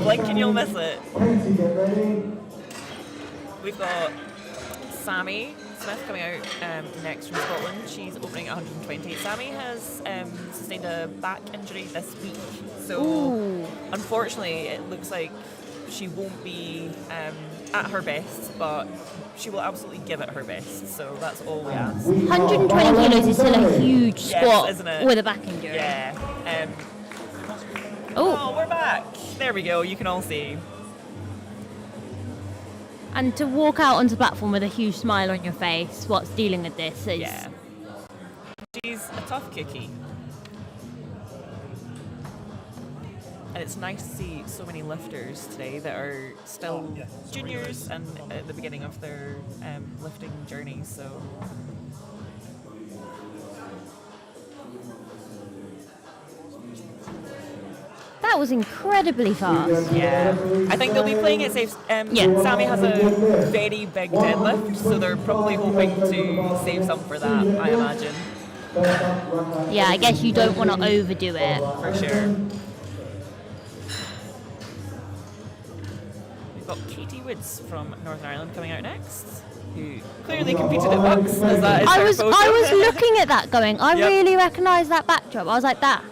Blink and you'll miss it. We've got Sammy Smith coming out next from Scotland. She's opening at 120. Sammy has sustained a back injury this week, so unfortunately it looks like she won't be at her best, but she will absolutely give it her best, so that's all we ask. 120 kilos is still a huge squat, isn't it? with a back injury. Yeah. Oh, we're back. There we go, you can all see. and to walk out onto the platform with a huge smile on your face whilst dealing with this is... Yeah. She's a tough cookie. And it's nice to see so many lifters today that are still juniors and at the beginning of their lifting journey, so... That was incredibly fast. Yeah, I think they'll be playing it safe. Sammy has a very big deadlift, so they're probably hoping to save some for that, I imagine. Yeah, I guess you don't want to overdo it. For sure. We've got Katie Woods from Northern Ireland coming out next, who clearly competed at Bucks. As that is I her was photo. looking at that going, I Yep. really recognise that backdrop. I was like, that.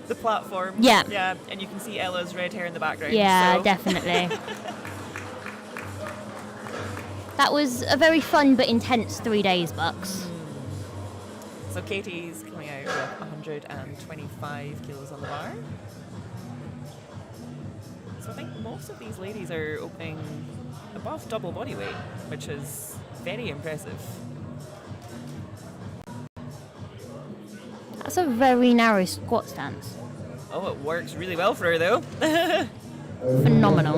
The platform. Yeah. Yeah, and you can see Ella's red hair in the background. Yeah, so. definitely. That was a very fun but intense 3 days, Bucks. So Katie's coming out with 125 kilos on the bar. So I think most of these ladies are opening above double body weight, which is very impressive. That's a very narrow squat stance. Oh, it works really well for her though. Phenomenal.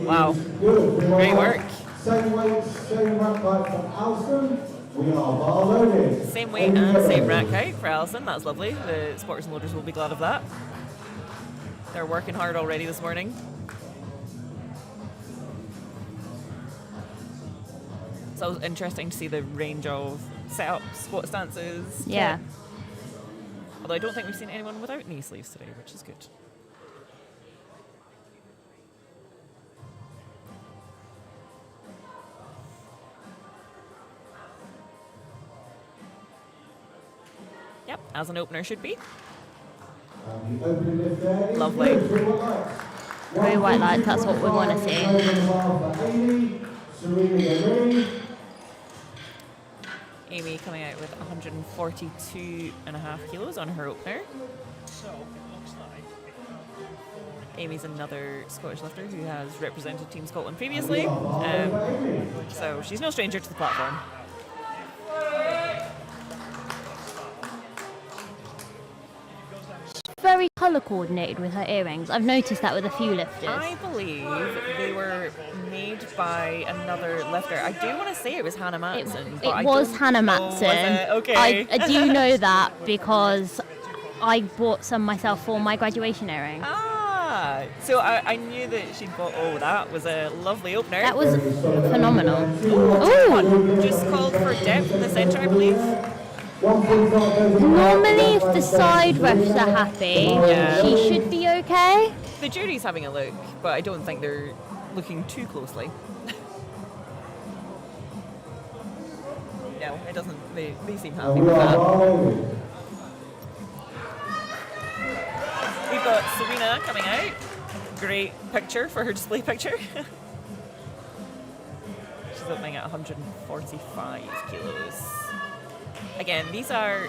Wow. Great work. Same weight, same rack height from Alston. We are bar loaded. Same weight and same rack height for Alison. That's lovely. The sporters and loaders will be glad of that. They're working hard already this morning. So it's interesting to see the range of setup squat stances. Yeah. Although I don't think we've seen anyone without knee sleeves today, which is good. Yep, as an opener should be. Lovely. Very white lights, that's what we want to see. Amy coming out with 142.5 kilos on her opener. Amy's another Scottish lifter who has represented Team Scotland previously, so she's no stranger to the platform. Very colour coordinated with her earrings. I've noticed that with a few lifters. I believe they were made by another lifter. I do want to say it was Hannah Matson. It was Hannah Matson. Okay. I do know that because I bought some myself for my graduation earring. Ah, so I knew that she'd bought. Oh, that was a lovely opener. That was phenomenal. Ooh. Just called for depth in the centre, I believe. Normally, if the side refs are happy, Yeah. she should be okay. The jury's having a look, but I don't think they're looking too closely. No, it doesn't. They seem happy with that. We've got Serena coming out. Great picture for her display picture. She's opening at 145 kilos. Again, these are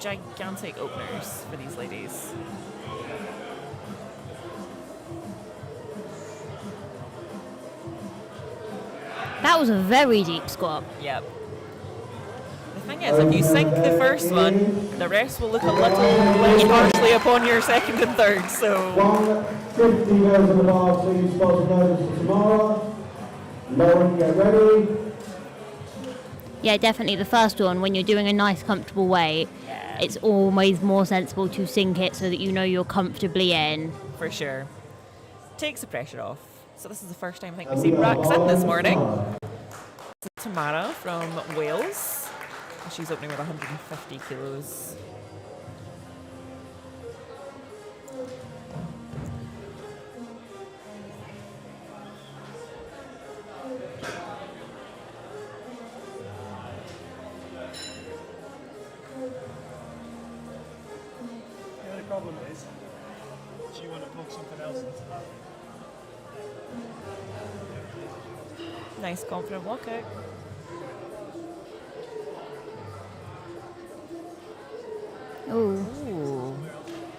gigantic openers for these ladies. That was a very deep squat. Yep. The thing is, if you sink the first one, the rest will look a little less harshly upon your second and third, so... 150 goes on the bar, please, spots notice for tomorrow. Lauren, get ready. Yeah, definitely the first one, when you're doing a nice comfortable weight, it's always more sensible to sink it so that you know you're comfortably in. For sure. Takes the pressure off. So this is the first time I think we've seen racks in this morning. This is Tamara from Wales. She's opening with 150 kilos. Nice confident walkout. Ooh. Ooh.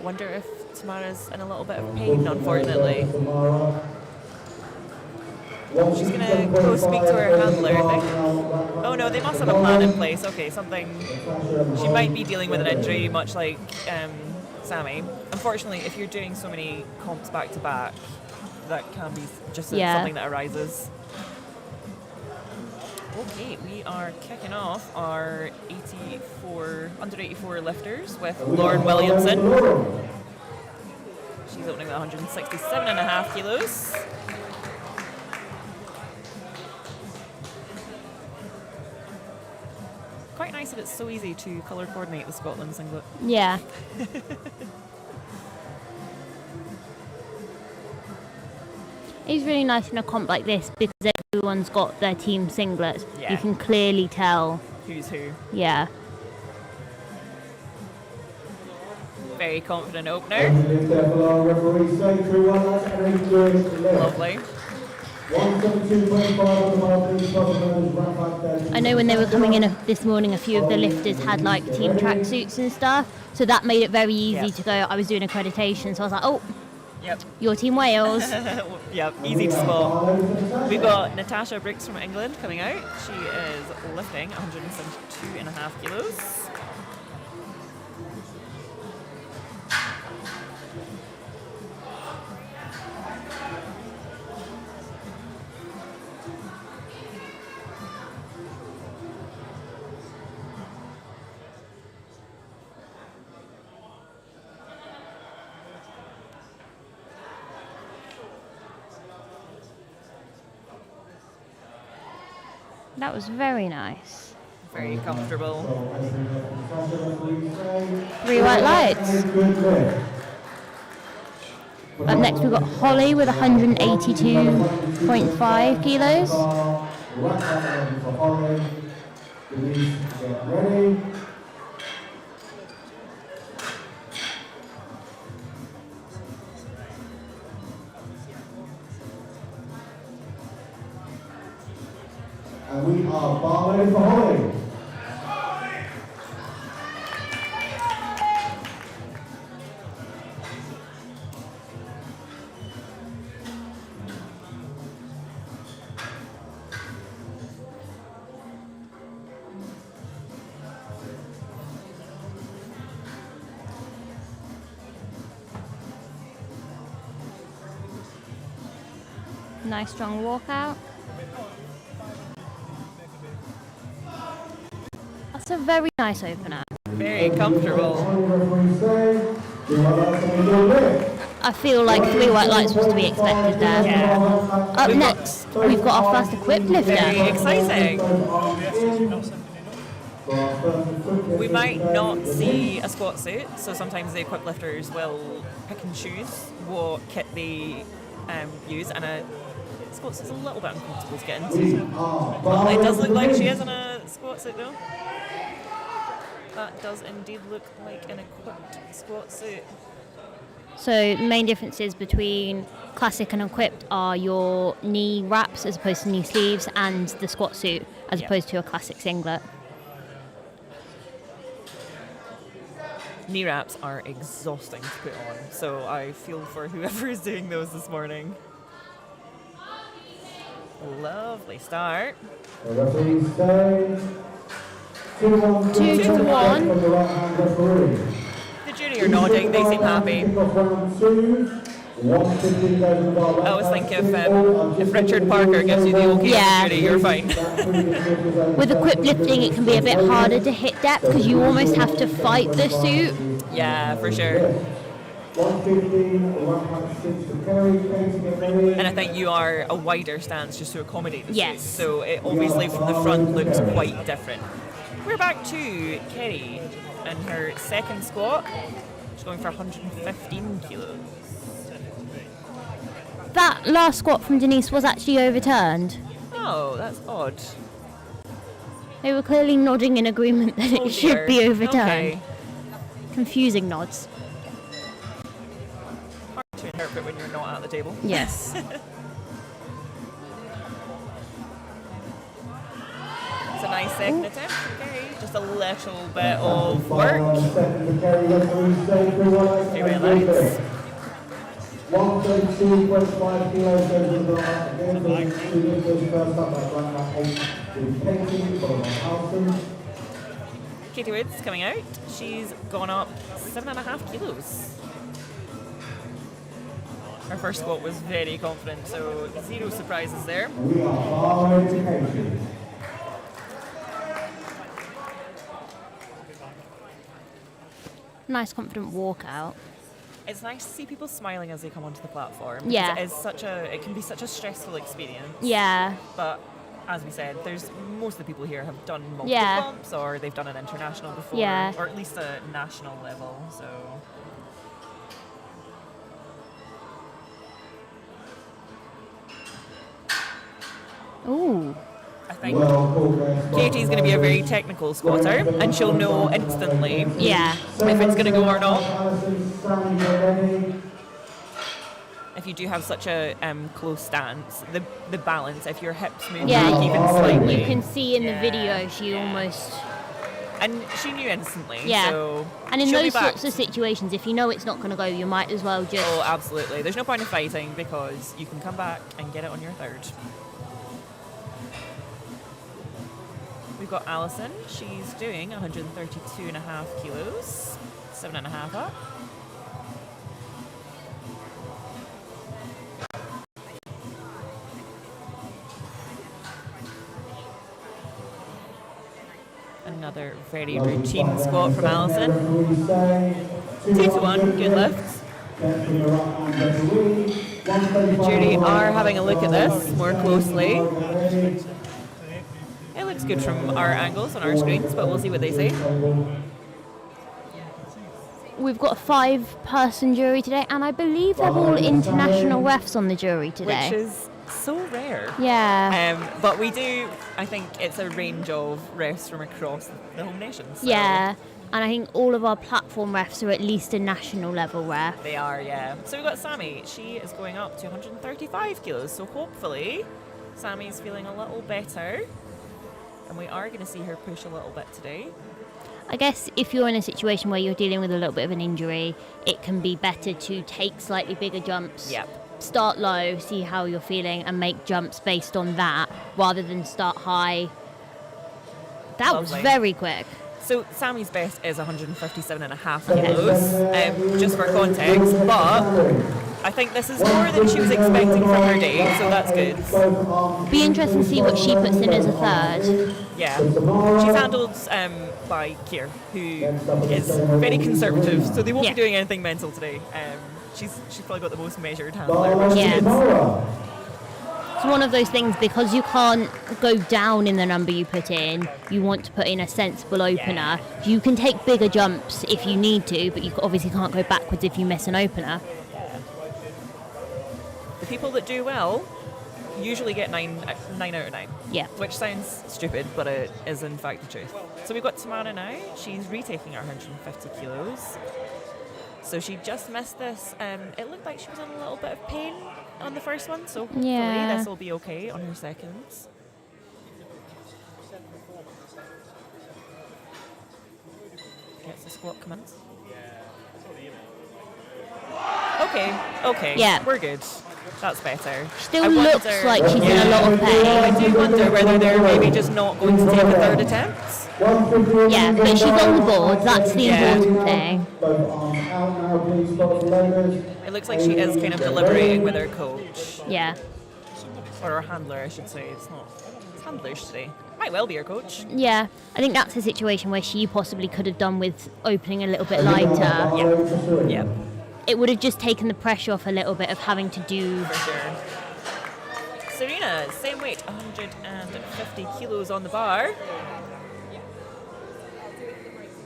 Wonder if Tamara's in a little bit of pain, unfortunately. She's gonna go speak to her handler, I think. Oh no, they must have a plan in place. Okay, something. She might be dealing with an injury, much like Sammy. Unfortunately, if you're doing so many comps back to back, that can be just something that arises. Okay, we are kicking off our under 84 lifters with Lauren Williamson. She's opening at 167.5 kilos. Quite nice that it's so easy to colour coordinate the Scotland singlet. Yeah. It's really nice in a comp like this because everyone's got their team singlets. Yeah. You can clearly tell. Who's who? Yeah. Very confident opener. Lovely. I know when they were coming in this morning, a few of the lifters had like team tracksuits and stuff, so that made it very easy to go. I was doing accreditation, so I was like, oh, Yep. your team Wales. Yep, easy to spot. We've got Natasha Briggs from England coming out. She is lifting 172.5 kilos. That was very nice. Very comfortable. 3 white lights. Up next we've got Holly with 182.5 kilos. And we are bar ready for Holly. Nice strong walkout. That's a very nice opener. Very comfortable. I feel like 3 white lights was to be expected there. Yeah. Up next, we've got our first equipped Very lifter. exciting. We might not see a squat suit, so sometimes the equipped lifters will pick and choose what kit they use, and a squat suit's a little bit uncomfortable to get into. Well, it does look like she is in a squat suit though. That does indeed look like an equipped squat suit. So the main differences between classic and equipped are your knee wraps as opposed to knee sleeves, and the squat suit as opposed to a classic singlet. Knee wraps are exhausting to put on, so I feel for whoever is doing those this morning. Lovely start. The referees say 2-1 2 to 1. from the right-hand referee. The jury are nodding, they seem happy. Kick-off round 2, 1:15 goes in the bar. I always think if Richard Parker gives you the okay Yeah. jury, you're fine. With equipped lifting, it can be a bit harder to hit depth because you almost have to fight the suit. Yeah, for sure. 1:15, 1.6 to Kerry. Katie, get ready. And I think you are a wider stance just to accommodate the Yes. suit. So it obviously from the front looks quite different. We're back to Kerry and her second squat. She's going for 115 kilos. That last squat from Denise was actually overturned. Oh, that's odd. They were clearly nodding in agreement that it Oh, should dear. be overturned. Okay. Confusing nods. Hard to carpet when you're not at the table. Yes. It's a nice second attempt from Kerry. Just a little bit of work. Okay, relax. 132.5 kilos goes to the bar. Again, the two lifters first up by running up 8 to Katie, followed by Alston. Katie Woods coming out. She's gone up 7.5 kilos. Her first squat was very confident, so zero surprises there. We are far into Katie. Nice confident walkout. It's nice to see people smiling as they come onto the platform. Yeah. It can be such a stressful experience. Yeah. But as we said, most of the people here have done multiple Yeah. comps, or they've done an international before, Yeah. or at least a national level. So Ooh. I think Katie's going to be a very technical squatter, and she'll know instantly Yeah. if it's going to go or not. If you do have such a close stance, the balance, if your hips move Yeah. back even slightly. You can see in the Yeah. video she almost. And she knew instantly. Yeah. So And in she'll be those back. sorts of situations, if you know it's not going to go, you might as well just. Oh, absolutely. There's no point in fighting because you can come back and get it on your third. We've got Alison. She's doing 132.5 kilos, 7.5 up. Another very routine squat from Alison. 2 to 1, good lift. The jury are having a look at this more closely. It looks good from our angles on our screens, but we'll see what they say. We've got a 5-person jury today, and I believe they're all international refs on the jury today. Which is so rare. Yeah. But we do, I think it's a range of refs from across the home nation. So Yeah. And I think all of our platform refs are at least a national level ref. They are, yeah. So we've got Sammy. She is going up to 135 kilos. So hopefully Sammy's feeling a little better. And we are going to see her push a little bit today. I guess if you're in a situation where you're dealing with a little bit of an injury, it can be better to take slightly bigger jumps. Yep. Start low, see how you're feeling, and make jumps based on that rather than start high. That was Lovely. very quick. So Sammy's best is 157.5 kilos, just for context. But I think this is more than she was expecting from her day, so that's good. Be interesting to see what she puts in as a third. Yeah. She's handled by Kier, who is very conservative, so they won't Yeah. be doing anything mental today. She's probably got the most measured handler. Yeah. It's one of those things, because you can't go down in the number you put in, you want to put in a sensible opener. You can take bigger jumps if you need to, but you obviously can't go backwards if you miss an opener. The people that do well usually get 9 out of 9. Yeah. Which sounds stupid, but it is in fact the truth. So we've got Tamara now. She's retaking her 150 kilos. So she just missed this. It looked like she was in a little bit of pain on the first one, so hopefully Yeah. this will be okay on her seconds. Gets the squat commence. Okay, Yeah. we're good. That's better. Still I looks wonder- like she's in a lot of pain. I do wonder whether they're maybe just not going to take a third attempt. Yeah, but she's on the board, that's the Yeah. important thing. It looks like she is kind of deliberating with her coach, Yeah. or her handler, I should say. It's handlers today. Might well be her coach. Yeah, I think that's a situation where she possibly could have done with opening a little bit lighter. Yeah, It would have just taken the pressure off a little bit of having to do. for sure. Serena, same weight, 150 kilos on the bar.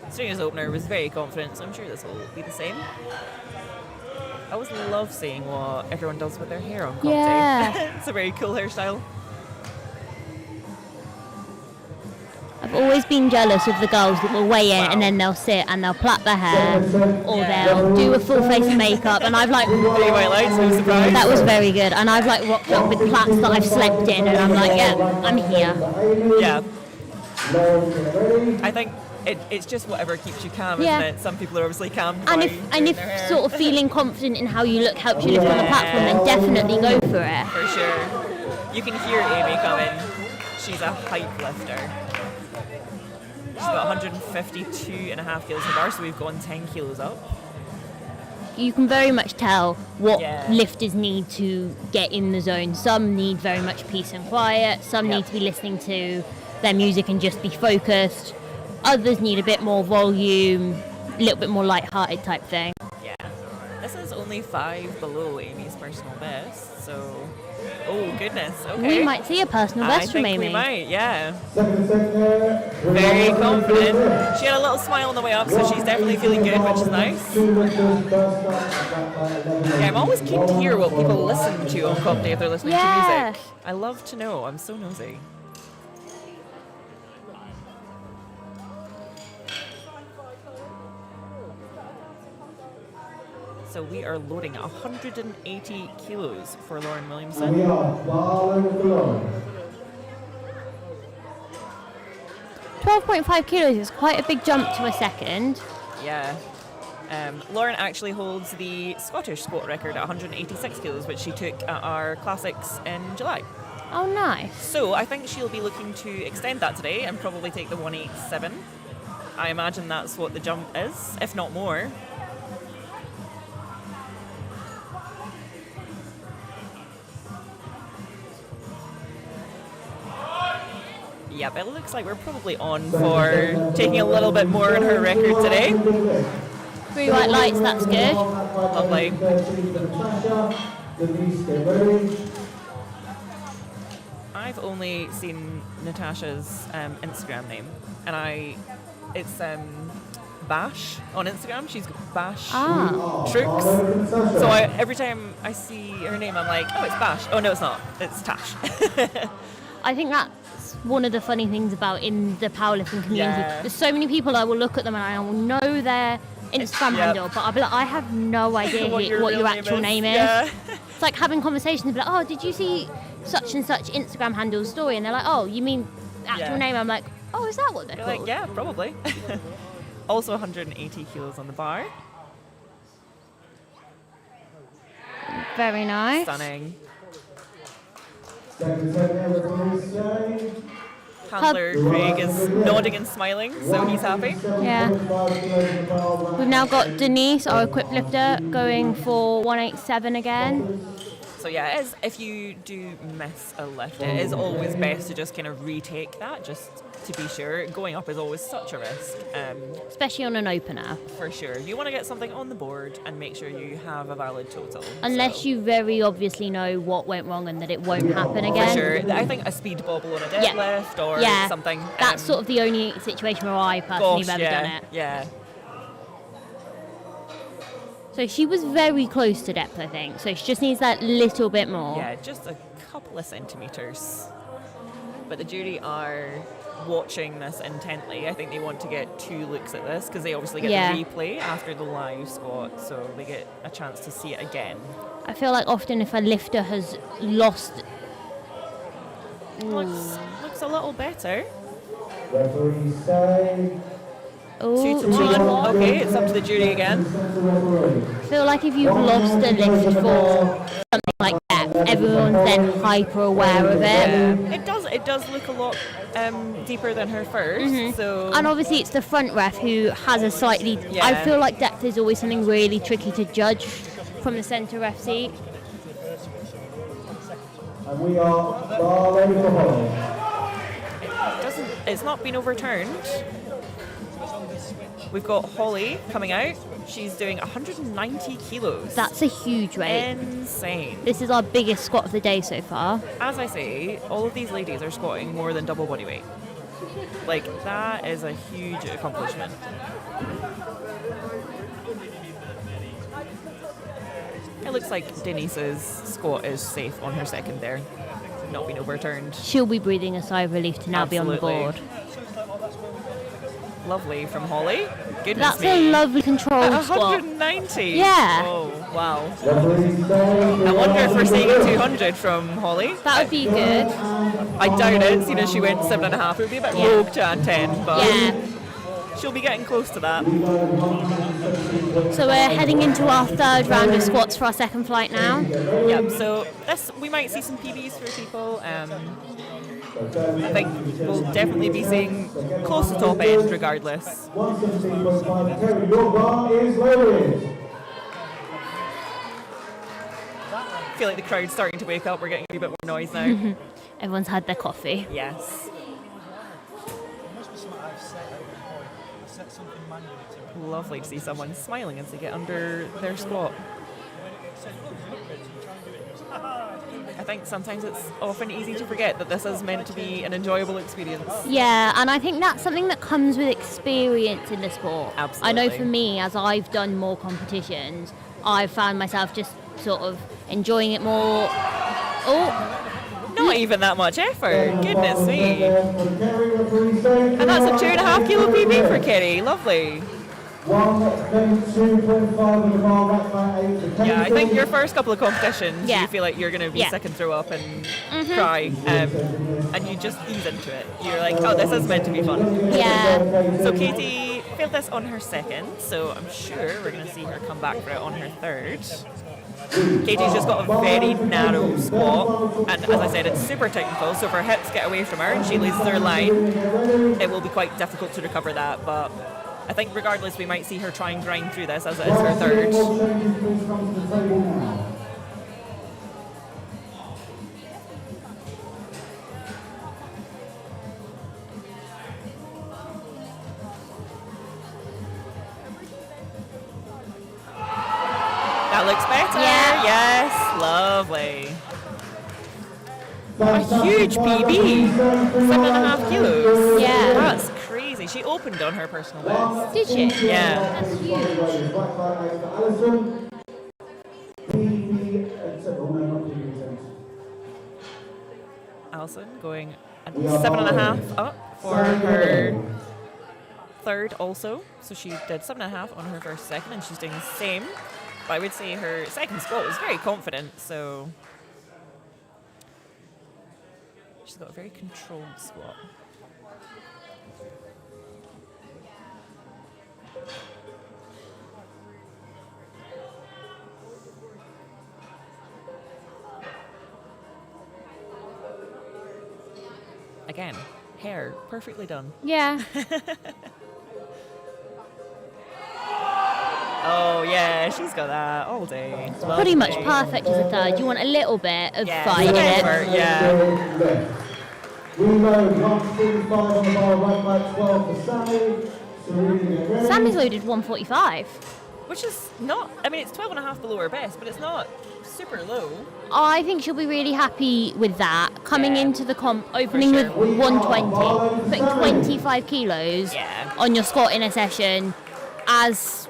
Serena's opener was very confident, so I'm sure this will be the same. I always love seeing what everyone does with their hair on comp Yeah. day. It's a very cool hairstyle. I've I've always been jealous of the girls that will weigh in Wow. and then they'll sit and they'll plait their hair or Yeah. they'll do a full face of makeup, and I've like, Pretty white lights, no surprise. that was very good, and I've like rocked up with plaits that I've slept in, and I'm like, yeah, I'm here. Yeah, Lauren, get ready. I think it's just whatever keeps you calm, Yeah. isn't it? Some people are obviously calm And by if doing their hair. sort of feeling confident in how you look helps you lift on the platform, then definitely go for it. For sure. You can hear Amy coming. She's a hype lifter. She's got 152.5 kilos in the bar, so we've gone 10 kilos up. You can very much tell what Yeah. lifters need to get in the zone. Some need very much peace and quiet. Some Yep. need to be listening to their music and just be focused. Others need a bit more volume, a little bit more light-hearted type thing. Yeah. This is only 5 below Amy's personal best, so... Oh, goodness. Okay. We might see a personal I best from think Amy. we might, yeah. Second there. Very confident. She had a little smile on the way up, so she's definitely feeling good, which is nice. Yeah, I'm always keen to hear what people listen to on comp day if they're listening Yeah. to music. I love to know. I'm so nosy. So we are loading 180 kilos for Lauren Williamson. We are barring with the Lauren. 12.5 kilos is quite a big jump to a second. Yeah. Lauren actually holds the Scottish squat record at 186 kilos, which she took at our classics in July. Oh, nice. So I think she'll be looking to extend that today and probably take the 187. I imagine that's what the jump is, if not more. Yep, it looks like we're probably on for taking a little bit more in her record today. 3 white lights, that's good. Lovely. I've only seen Natasha's Instagram name, and it's Bash on Instagram. She's Bash Ah. Trooks. So every time I see her name, I'm like, oh, it's Bash. Oh no, it's not. It's Tash. I think that's one of the funny things about in the powerlifting community. Yeah. There's so many people I will look at them and I will know their Instagram Yep. handle, but I'll be like, I have no idea what your real actual name is. Yeah. It's like having conversations and be like, oh, did you see such and such Instagram handle story? And they're like, oh, you mean actual Yeah. name? I'm like, oh, is that what they're You're called? like, yeah, probably. Also 180 kilos on the bar. Very nice. Stunning. Second set there with Maurice J. Handler Craig is nodding and smiling, so he's happy. Yeah. We've now got Denise, our equipped lifter, going for 187 again. So yeah, it is, if you do miss a lift, it is always best to just kind of retake that, just to be sure. Going up is always such a risk, Especially on an opener. for sure. You want to get something on the board and make sure you have a valid total. Unless so, you very obviously know what went wrong and that it won't happen For again. sure. I think a speed bobble on a Yeah. deadlift or Yeah. something. That's sort of the only situation where I personally gosh, have ever yeah, done it. Yeah. So she was very close to depth, I think. So she just needs that little bit more. Yeah, just a couple of centimetres. But the jury are watching this intently. I think they want to get 2 looks at this because they obviously get Yeah. the replay after the live squat, so they get a chance to see it again. I feel like often if a lifter has lost... Looks a little better. Referee say. 2 to Ooh, 1. Okay, it's up to the jury again. I feel like if you've lost a lift for something like depth, everyone's then hyper aware of it. Yeah. It does look a lot deeper than her first. So And obviously it's the front ref who has a slightly... I Yeah. feel like depth is always something really tricky to judge from the centre ref seat. And we are bar ready for Holly. it's not been overturned. We've got Holly coming out. She's doing 190 kilos. That's a huge weight. insane. This is our biggest squat of the day so far. As I say, all of these ladies are squatting more than double body weight. Like, that is a huge accomplishment. It looks like Denise's squat is safe on her second there. Not been overturned. She'll be breathing a sigh of relief to now be on the Absolutely. board. Lovely from Holly. Goodness That's me. a lovely controlled At squat. 190. Yeah. Oh, wow. Referee saying I wonder if we're seeing a 200 from Holly. That would be good. I doubt it, seeing as she went 7.5. It would be a bit Yeah. rogue to add 10, but Yeah. she'll be getting close to that. So we're heading into our third round of squats for our second flight now. Yep, so this we might see some PBs for people. I think we'll definitely be seeing close to top end regardless. 117.5. Kerry, your bar is loaded. I feel like the crowd's starting to wake up. We're getting a wee bit more noise now. Everyone's had their coffee. Yes. Lovely to see someone smiling as they get under their squat. I think sometimes it's often easy to forget that this is meant to be an enjoyable experience. Yeah, and I think that's something that comes with experience in the sport. Absolutely. I know for me, as I've done more competitions, I've found myself just sort of enjoying it more. Oh, Not even that much effort. Goodness me. And And that's a 2.5 kilo PB for Kerry. Lovely. 122.5 in the bar, right by 8 to 10. Yeah, I think your first couple of competitions, Yeah. you feel like you're going to be Yeah. sick and throw up and cry, and you just ease into it. You're like, oh, this is meant to be fun. yeah. So Katie failed this on her second, so I'm sure we're going to see her come back for it on her third. Katie's just got a very narrow squat, and as I said, it's super technical, so if her hips get away from her and she loses her line, it will be quite difficult to recover that, but I think regardless we might see her try and grind through this as it is her third. Please come to the table now. That looks better. Yeah. Yes, lovely. Fantastic huge PB. 7.5 kilos. Yeah. That's crazy. She opened on her personal best. Did she? Yeah. That's huge. Right by 8 to Alison. PB, oh no, not PB, Alison going 7.5 up for her third also. So she did 7.5 on her first second, and she's doing the same. But I would say her second squat was very confident, so she's got a very controlled squat. Again, hair perfectly done. Yeah. Oh yeah, she's got that all day. Pretty much Lovely. perfect as a third. You want a little bit of Yeah, fight in it. effort, yeah. Reload 145 on the bar, right by 12 for Sammy. Serena, get ready. Sammy's loaded 145. Which is not, I mean, it's 12.5 below her best, but it's not super low. I think she'll be really happy with that. Coming Yeah. into the comp, opening sure. with 120, putting 25 kilos Yeah. on your squat in a session as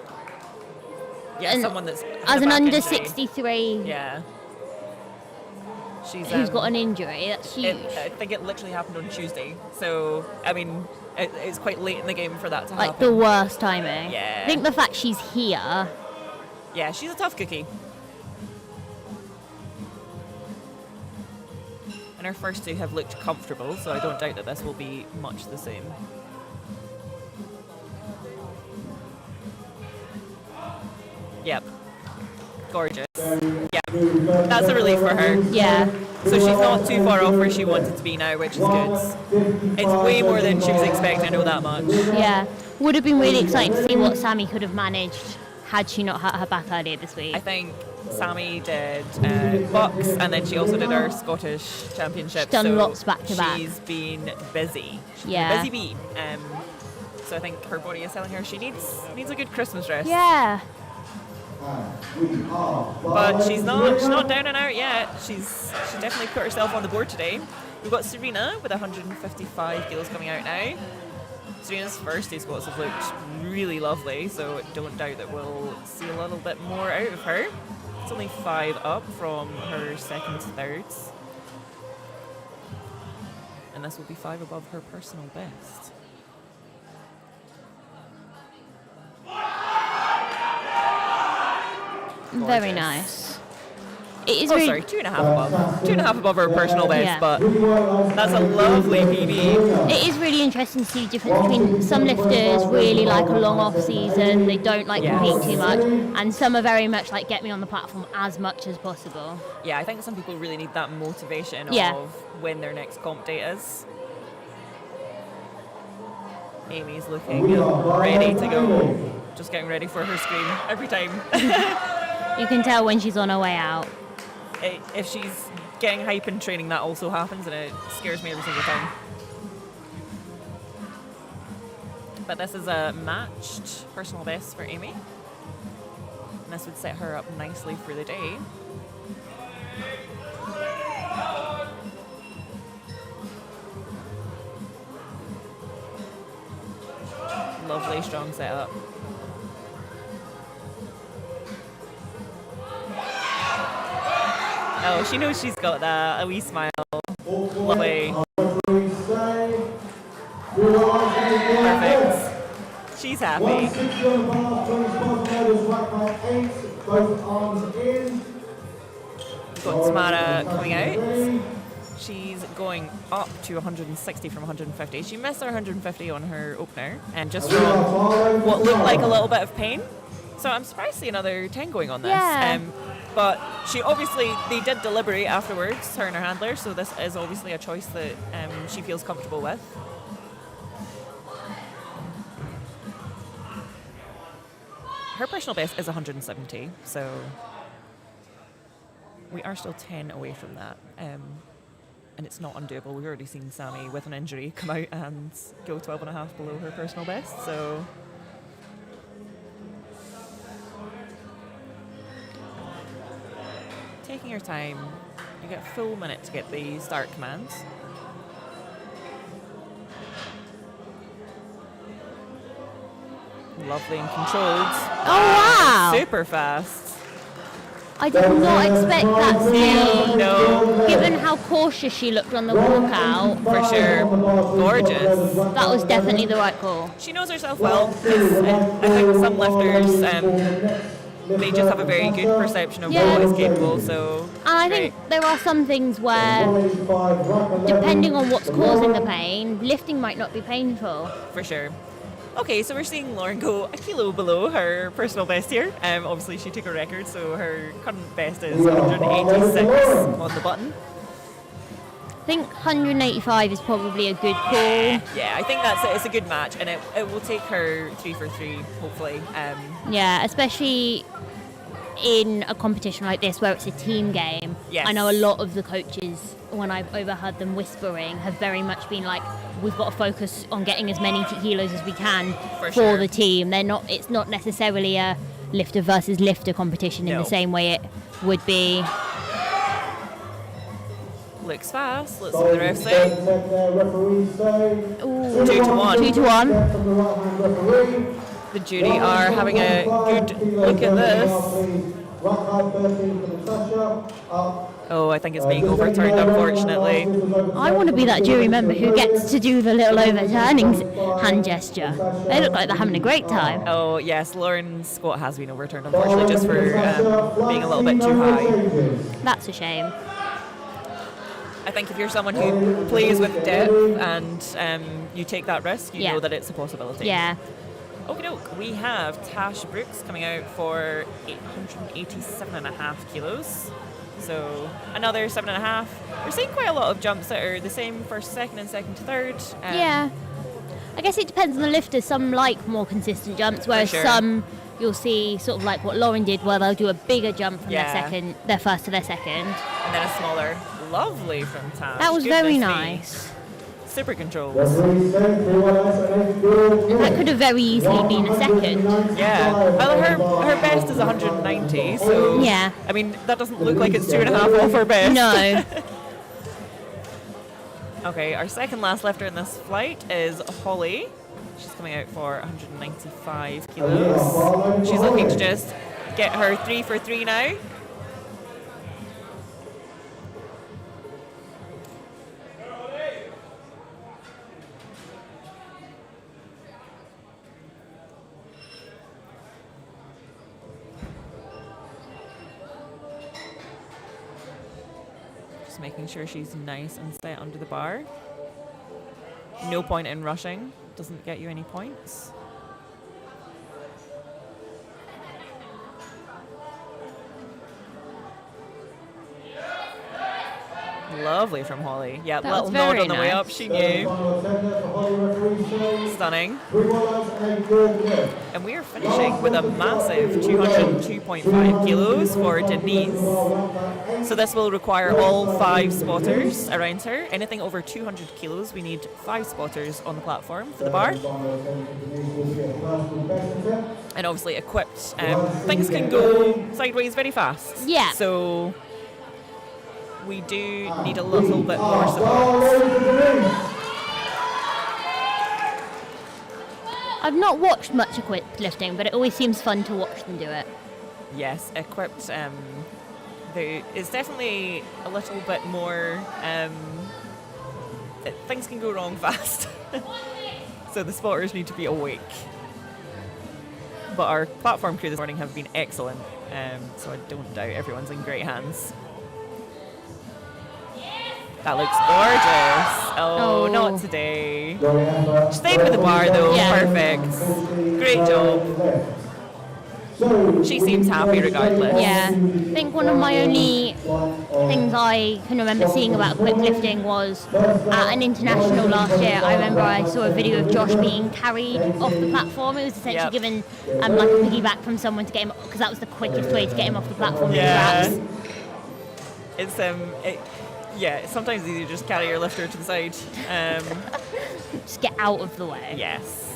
Yeah, And someone that's as the an back under injury. 63 Yeah. She's who's got an injury. That's huge. I think it literally happened on Tuesday. So, I mean, it's quite late in the game for that to Like happen. the worst timing. Yeah. I think the fact she's here. Yeah, she's a tough cookie. And her first two have looked comfortable, so I don't doubt that this will be much the same. Yep. Gorgeous. Yeah. That's a relief for her. Yeah. So she's not too far off where she wanted to be now, which is good. It's way more than she was expecting, I know that much. Yeah. Would have been really exciting to see what Sammy could have managed had she not hurt her back earlier this week. I think Sammy did Bucks, and then she also did our Scottish Championship. She's done so lots back to back. She's been busy. She's Yeah. been a busy bee. So I think her body is telling her she needs a good Christmas rest. Yeah. But she's not down and out yet. She definitely put herself on the board today. We've got Serena with 155 kilos coming out now. Serena's first two squats have looked really lovely, so don't doubt that we'll see a little bit more out of her. It's only 5 up from her second to thirds. And this will be 5 above her personal best. Very Gorgeous. nice. It is Oh, really, sorry, 2.5 above. 2.5 above her personal best, Yeah. but that's a lovely PB. It is really interesting to see the difference between some lifters really like a long off season, they don't like Yes. competing too much, and some are very much like get me on the platform as much as possible. Yeah, I think some people really need that motivation Yeah. of when their next comp date is. Amy's looking ready to go. Just getting ready for her scream every time. You can tell when she's on her way out. If she's getting hype in training, that also happens, and it scares me every single time. But this is a matched personal best for Amy. And this would set her up nicely for the day. Lovely, strong setup. Oh, she knows she's got that, a wee smile. Lovely. Perfect. She's happy. 160 on the bar, 20 spots notice, rack by 8, both arms in. We've got Tamara coming out. She's going up to 160 from 150. She missed her 150 on her opener, and just from what looked like a little bit of pain. So I'm surprised to see another 10 going on this. Yeah. But they did deliberate afterwards, her and her handler, so this is obviously a choice that she feels comfortable with. Her personal best is 170, so we are still 10 away from that. And it's not undoable. We've already seen Sammy with an injury come out and go 12.5 below her personal best, so. Taking your time, you get a full minute to get the start commands. Lovely and controlled. Oh, wow. Super fast. I did not expect that speed. No, Given how cautious she looked on the walkout, for sure. Gorgeous. that was definitely the right call. She knows herself well. 'Cause I think some lifters, they just have a very good perception of Yeah. what is capable. So, And I think there are some things where, depending on what's causing the pain, lifting might not be painful. for sure. Okay, so we're seeing Lauren go a kilo below her personal best here. Obviously, she took a record, so her current best is 186 on the button. I think 185 is probably a good call. Yeah, I think it's a good match, and it will take her 3 for 3, hopefully. Yeah, especially in a competition like this where it's a team game. Yes. I know a lot of the coaches, when I've overheard them whispering, have very much been like, we've got to focus on getting as many kilos as we can For for sure. the team. It's not necessarily a lifter versus lifter competition in No. the same way it would be. Looks fast. Let's see what the ref say. Ooh, 2 to 1. 2 to 1. The jury are having a good look at this. Oh, I think it's being overturned, unfortunately. I want to be that jury member who gets to do the little overturning hand gesture. They look like they're having a great time. Oh, yes, Lauren's squat has been overturned, unfortunately, just for being a little bit too high. That's a shame. I think if you're someone who plays with depth and you take that risk, you Yeah. know that it's a possibility. Yeah. Okie doke, we have Tash Brooks coming out for 887.5 kilos. So another 7.5. We're seeing quite a lot of jumps that are the same for second and second to third. Yeah. I guess it depends on the lifters. Some like more consistent jumps, whereas sure. some you'll see sort of like what Lauren did, where they'll do a bigger jump from Yeah. their first to their second. And then a smaller. Lovely from Tash. That was very Goodness me. nice. Super controls. That could have very easily been a second. Yeah. Well, her best is 190, so Yeah. I mean that doesn't look like it's 2.5 off her best. No. Okay, our second last lifter in this flight is Holly. She's coming out for 195 kilos. She's looking to just get her 3 for 3 now. Just making sure she's nice and set under the bar. No point in rushing. Doesn't get you any points. Lovely from Holly. Yeah, That little was nod very on the way up. nice. She knew. Final attender for Holly referee Shane. Stunning. 3 1 and a good lift. And we are finishing with a massive 202.5 kilos for Denise. So this will require all 5 spotters around her. Anything over 200 kilos, we need 5 spotters on the platform for the bar. And obviously equipped. Things can go sideways very fast. Yeah. So we do need a little bit more support. I've not watched much equipped lifting, but it always seems fun to watch them do it. Yes, equipped. It's definitely a little bit more. Things can go wrong fast, so the spotters need to be awake. But our platform crew this morning have been excellent, so I don't doubt everyone's in great hands. That looks gorgeous. Oh, Oh. not today. Stayed with the bar though. Yeah. Perfect. Great job. She seems happy regardless. Yeah. I think one of my only things I can remember seeing about equipped lifting was at an international last year. I remember I saw a video of Josh being carried off the platform. It was essentially Yep. given like a piggyback from someone to get him, because that was the quickest way to get him off the platform. with Yeah. straps. It's yeah, sometimes it's easier to just carry your lifter to the side. Just get out of the way. Yes.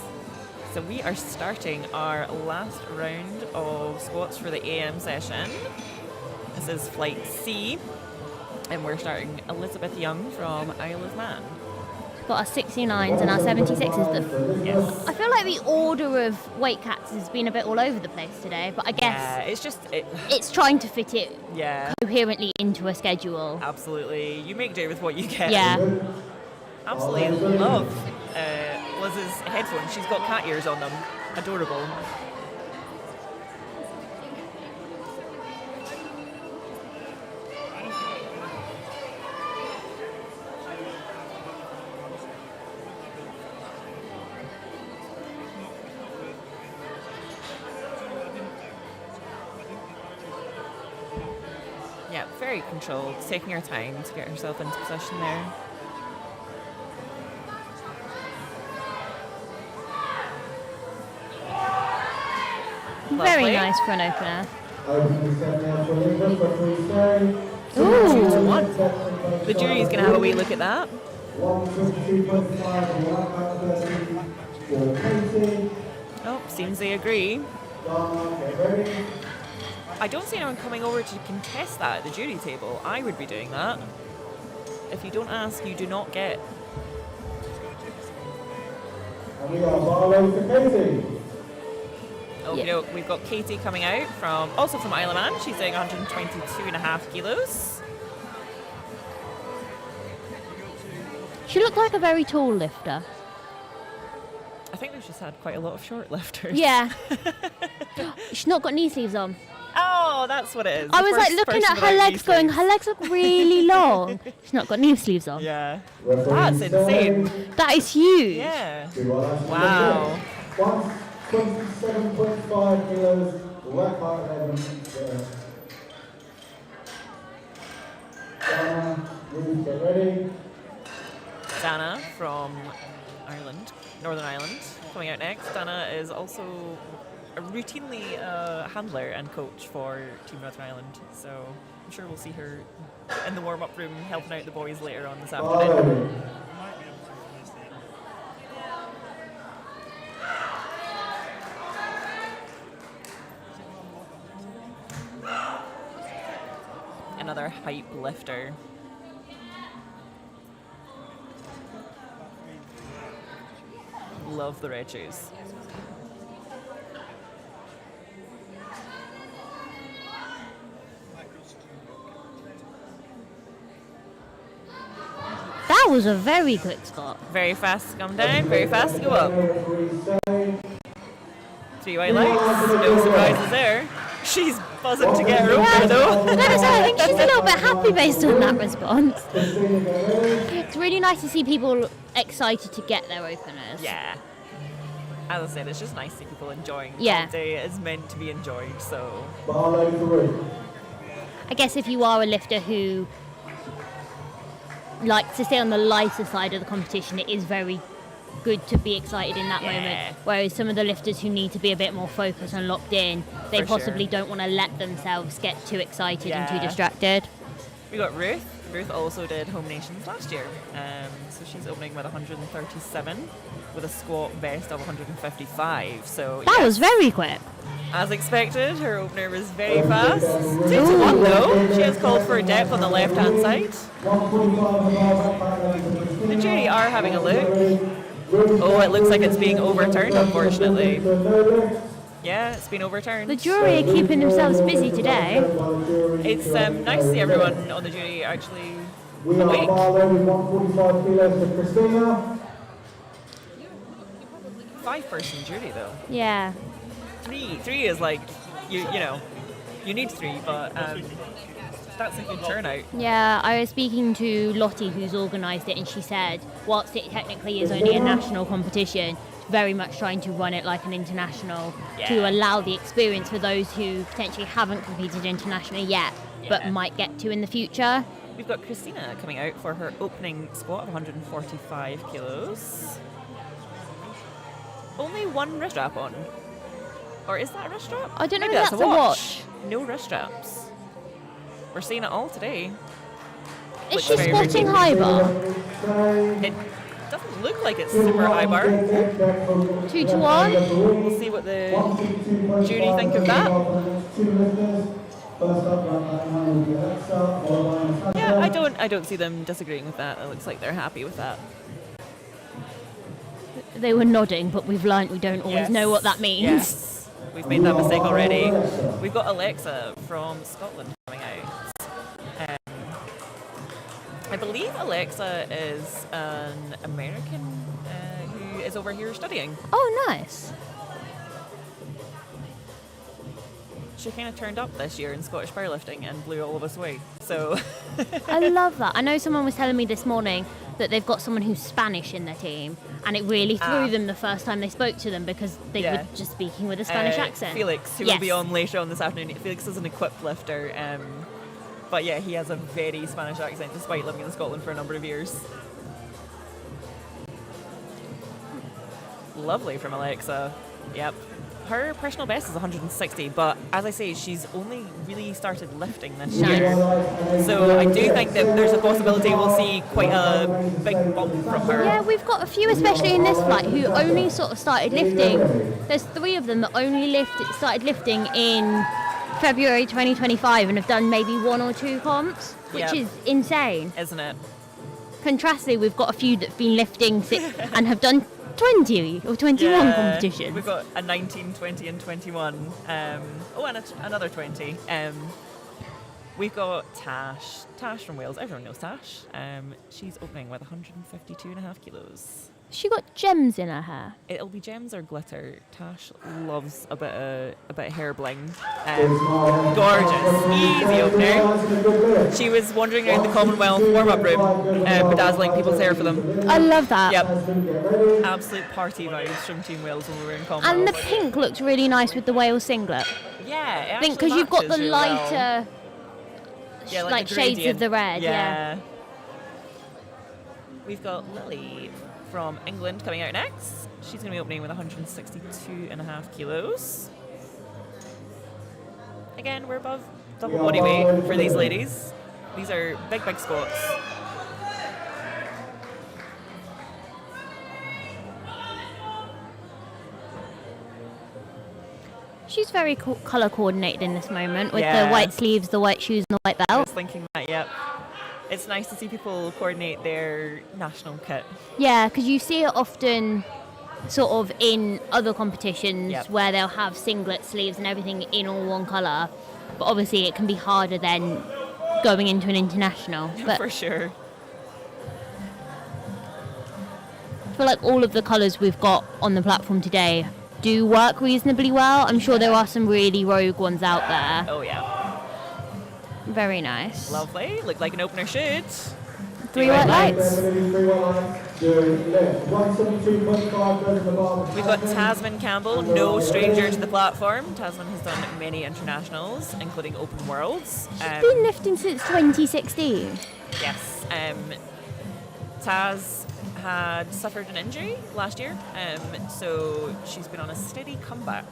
So we are starting our last round of squats for the AM session. This is flight C, and we're starting Elizabeth Young from Isle of Man. Got our 69s and our 76s. Yes. I feel like the order of weight cats has been a bit all over the place today, but I guess Yeah, it's just it's trying to fit it yeah, coherently into a schedule. absolutely. You make do with what you get. Yeah. Absolutely love Liz's headphones. She's got cat ears on them. Adorable. Yeah, very controlled, taking her time to get herself into position there. Very Lovely. nice for an opener. Opening the set now for Elizabeth, referee Shane. Ooh. 2-1. The jury's going to have a wee look at that. 122.5 and 130 for Katie. Oh, seems they agree. Donna, get ready. I don't see anyone coming over to contest that at the jury table. I would be doing that. If you don't ask, you do not get. And we got Barlow for Katie. Okay, Yeah. we've got Katie coming out also from Isle of Man. She's doing 122.5 kilos. She looked like a very tall lifter. I think we've just had quite a lot of short lifters. Yeah. She's not got knee sleeves on. Oh, that's what it is. I The was like first looking person at her without knee legs going, sleeves. her legs look really long. She's not got knee sleeves on. Yeah. Referee That's insane. Shane. That is huge. Yeah. Wow. Wow. 127.5 kilos, rack height 11. Donna, Ruth, get ready. Dana from Ireland, Northern Ireland, coming out next. Dana is also routinely a handler and coach for Team Northern Ireland, so I'm sure we'll see her in the warm-up room helping out the boys later on this afternoon. Barlow. Another hype lifter. Love the red shoes. That was a very quick spot. Very fast to come down, very fast to go up. Referee Shane. 3 white lights, no surprises there. She's buzzing to get her opener though. No, so I think she's a little bit happy based on that response. It's really nice to see people excited to get their openers. Yeah. As I said, it's just nice to see people enjoying Yeah. the day is meant to be enjoyed, so... Barlow 3. I guess if you are a lifter who likes to stay on the lighter side of the competition, it is very good to be excited in that Yeah. moment. Whereas some of the lifters who need to be a bit more focused and locked in, they For possibly sure. don't want to let themselves get too excited and too Yeah. distracted. We got Ruth. Ruth also did Home Nations last year. So she's opening with 137 with a squat vest of 155. So That yes, was very quick. as expected, her opener was very fast. 2-1 though. She has called for a depth on the left hand side. 145 The jury are having a look. Oh, it looks like it's being overturned, unfortunately. Yeah, it's been overturned. The jury are keeping themselves busy today. It's nice to see everyone on the jury actually We are awake. Barlow with 145 kilos for Christina. 5-person jury though. Yeah. Three is like you know, you need 3, but that's a good turnout. Yeah, I was speaking to Lottie, who's organised it, and she said, whilst it technically is only a national competition, very much trying to run it like an international to Yeah. allow the experience for those who potentially haven't competed internationally yet, but Yeah. might get to in the future. We've got Christina coming out for her opening squat of 145 kilos. Only one wrist strap on. Or is that a wrist strap? I don't know Maybe if that's that's a watch. No wrist straps. We're seeing it all today. Is Looks she very squatting routine. high bar? It doesn't look like it's super high bar. 2 to 1? We'll see what the jury think of that. Yeah, I don't see them disagreeing with that. It looks like they're happy with that. They were nodding, but we've learnt we don't always Yes. know what that means. Yes. We've made that mistake already. We've got Alexa from Scotland coming out. I believe Alexa is an American who is over here studying. Oh, nice. She kind of turned up this year in Scottish powerlifting and blew all of us away. So I love that. I know someone was telling me this morning that they've got someone who's Spanish in their team, and it really threw them the first time they spoke to them because they Yeah. were just speaking with a Spanish accent. Felix, who Yes. will be on later on this afternoon. Felix is an equipped lifter, but yeah, he has a very Spanish accent despite living in Scotland for a number of years. Lovely from Alexa. Yep. Her personal best is 160, but as I say, she's only really started lifting this year. So I do think that there's a possibility we'll see quite a big bump from her. Yeah, we've got a few, especially in this flight, who only sort of started lifting. There's 3 of them that only started lifting in February 2025 and have done maybe 1 or 2 comps, which Yep. is insane. Isn't it? Contrastly, we've got a few that've been lifting and have done 20 or 21 Yeah. competitions. We've got a 19, 20 and 21. And another 20. We've got Tash. Tash from Wales. Everyone knows Tash. She's opening with 152.5 kilos. She got gems in her hair. It'll be gems or glitter. Tash loves a bit of hair bling. Gorgeous, easy opener. She was wandering around the Commonwealth warm-up room, bedazzling people's hair for them. I love that. Yep, absolute party vibes from Team Wales when we were in Commonwealth. And the pink looks really nice with the Wales singlet. Yeah, it I think actually because you've got the matches really well. lighter, Yeah, like the shades of gradient. the red. Yeah. We've got Lily from England coming out next. She's going to be opening with 162.5 kilos. Again, we're above double body weight for these ladies. These are big, big squats. She's very colour coordinated in this moment with Yeah. the white sleeves, the white shoes, and the white I belt. was thinking that, yep. It's nice to see people coordinate their national kit. Yeah, because you see it often sort of in other competitions Yep. where they'll have singlet sleeves and everything in all one colour. But obviously it can be harder than going into an international. But For sure. I feel like all of the colours we've got on the platform today do work reasonably well. I'm sure there are some really rogue ones out there. Oh yeah, Very nice. lovely. Look like an opener should. 3 white lights. We've got Tasman Campbell, no stranger to the platform. Tasman has done many internationals, including Open Worlds. Been lifting since 2016. Yes. Taz had suffered an injury last year, so she's been on a steady comeback.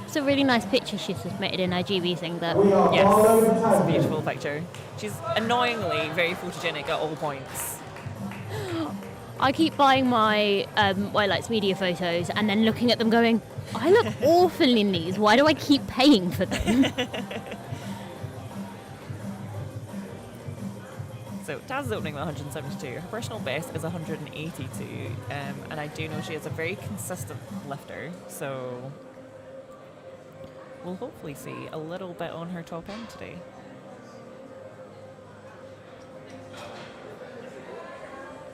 It's a really nice picture she submitted in her GB thing that. Yes, it's a beautiful picture. She's annoyingly very photogenic at all points. I keep buying my White Lights Media photos and then looking at them going, I look awful in these. Why do I keep paying for them? So Taz is opening with 172. Her personal best is 182, and I do know she is a very consistent lifter, so we'll hopefully see a little bit on her top end today.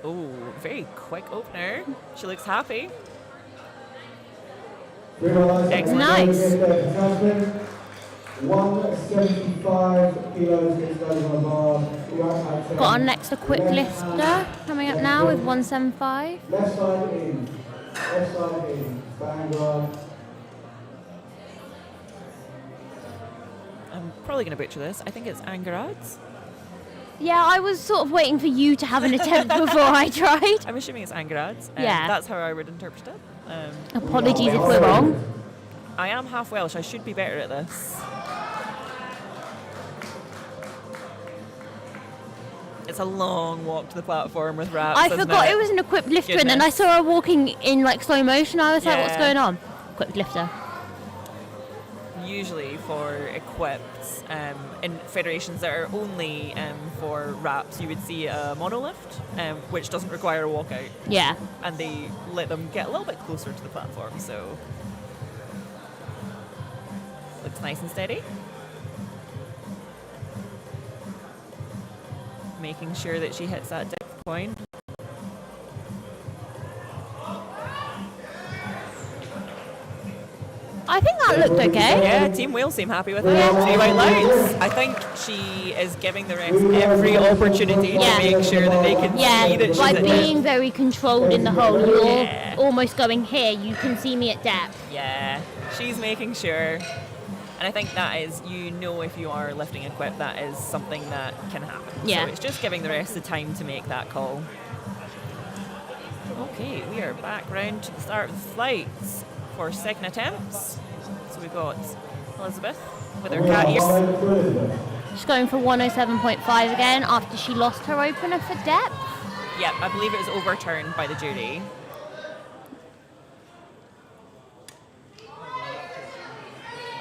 Oh, very quick opener. She looks happy. Excellent. Nice. 175 kilos is going on the bar. Right at Got our next equipped lifter coming up now with 175. Left side in. Left side in. Vanguard. I'm probably going to butcher this. I think it's Angarads. Yeah, I was sort of waiting for you to have an attempt before I tried. I'm assuming it's Angarads. Yeah. That's how I would interpret it. Apologies if we're wrong. I am half Welsh. I should be better at this. It's a long walk to the platform with wraps. I isn't forgot it was an equipped lifter, and then I Goodness. saw her walking in like slow motion. I was like, what's Yeah. going on? Equipped lifter. Usually for equipped in federations that are only for wraps, you would see a monolift, which doesn't require a walkout, Yeah. and they let them get a little bit closer to the platform. So looks nice and steady. Making sure that she hits that depth point. I think that looked okay. Yeah, Team Wales seem happy with it. 3 white lights. I think she is giving the rest every opportunity Yeah. to make sure that they can Yeah, see that she's by in being it. very controlled in the hole, you're Yeah. almost going here. You can see me at depth. Yeah, she's making sure. And I think that is, you know, if you are lifting equipped, that is something that can happen. Yeah. So it's just giving the rest the time to make that call. Okay, we are back round to the start of the flights for second attempts. So we've got Elizabeth with her cat ears. She's going for 107.5 again after she lost her opener for depth. Yep, I believe it was overturned by the jury.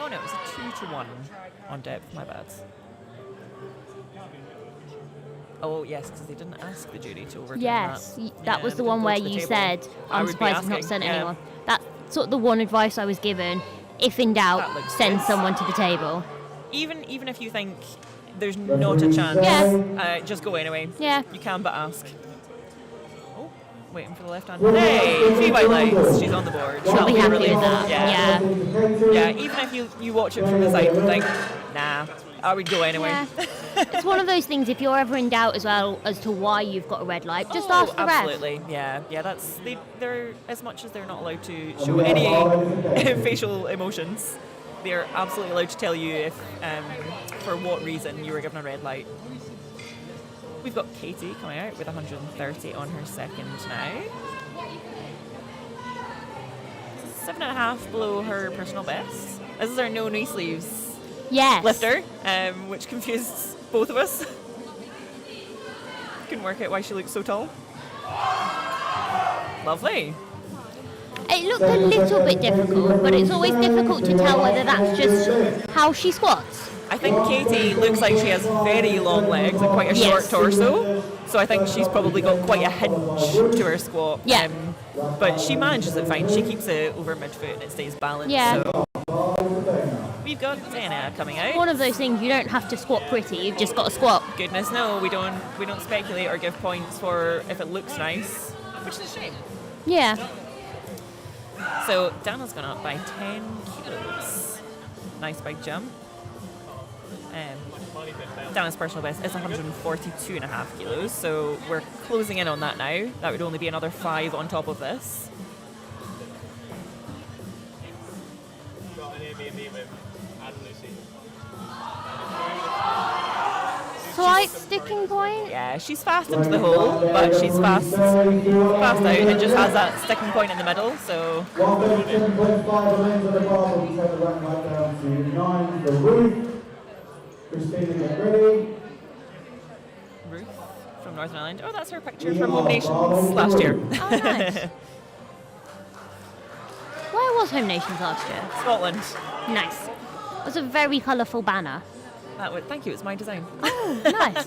Oh no, it was a 2-1 on depth, my bad. Oh yes, because they didn't ask the jury to overturn Yes, that. that Yeah, was the they one didn't go where to the you table. said, I I'm would be surprised I've not asking, sent yeah. anyone. That's sort of the one advice I was given. If in That doubt, looks send good. someone to the table. Even if you think there's not a chance, Yeah. just go anyway. Yeah. You can but ask. Oh, waiting for the left hand. Hey, 3 white lights. She's on the board. She'll That'll be a happy relief. with that. Yeah. Yeah. Yeah, even if you watch it from the side and think, nah, I would go anyway. Yeah. It's one of those things, if you're ever in doubt as well as to why you've got a red light, just Oh, ask the ref. absolutely. Yeah, that's they're as much as they're not allowed to show any facial emotions, they're absolutely allowed to tell you if for what reason you were given a red light. We've got Katie coming out with 130 on her second now. 7.5 below her personal best. This is our no knee sleeves Yes. lifter, which confused both of us. Couldn't work out why she looked so tall. Lovely. It looked a little bit difficult, but it's always difficult to tell whether that's just how she squats. I think Katie looks like she has very long legs and quite a short Yes. torso, so I think she's probably got quite a hinge to her squat. Yeah. But she manages it fine. She keeps it over midfoot and it stays balanced. Yeah. So. We've got Dana coming out. One of those things, you don't have to squat pretty, you've just got to squat. Goodness no, we don't speculate or give points for if it looks nice, which is a shame. Yeah. So Dana's gone up by 10 kilos. Nice big jump. Dana's personal best is 142.5 kilos, so we're closing in on that now. That would only be another 5 on top of this. Slight sticking point. Yeah, she's fast into the hole, but she's fast out and just has that sticking point in the middle, so 137.5 remains on the bar, but we take the rank right down to 9 for Ruth. Christina, get ready. Ruth from Northern Ireland. Oh, that's her picture from Home Nations last year. Oh, nice. Where was Home Nations last year? Scotland. Nice. It was a very colourful banner. Thank you, it's my design. Oh, nice.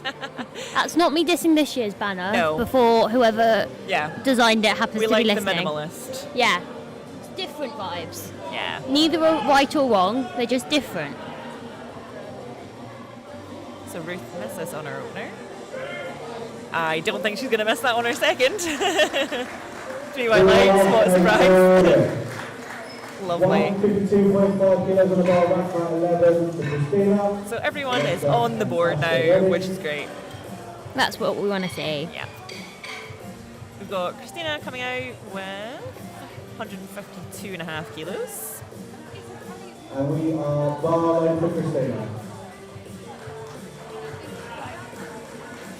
That's not me dissing this year's banner. No. Before whoever Yeah. designed it happens We to like be the listening. minimalist. Yeah. It's different vibes. Yeah. Neither are right or wrong, they're just different. So Ruth misses on her opener. I don't think she's going to miss that on her second. 3 white lines, what a surprise. Lovely. 152.5 kilos on the bar, rank right 11 for Christina. So everyone is on the board now, which is great. That's what we want to see. Yeah. We've got Christina coming out with 152.5 kilos. And we are bar low for Christina.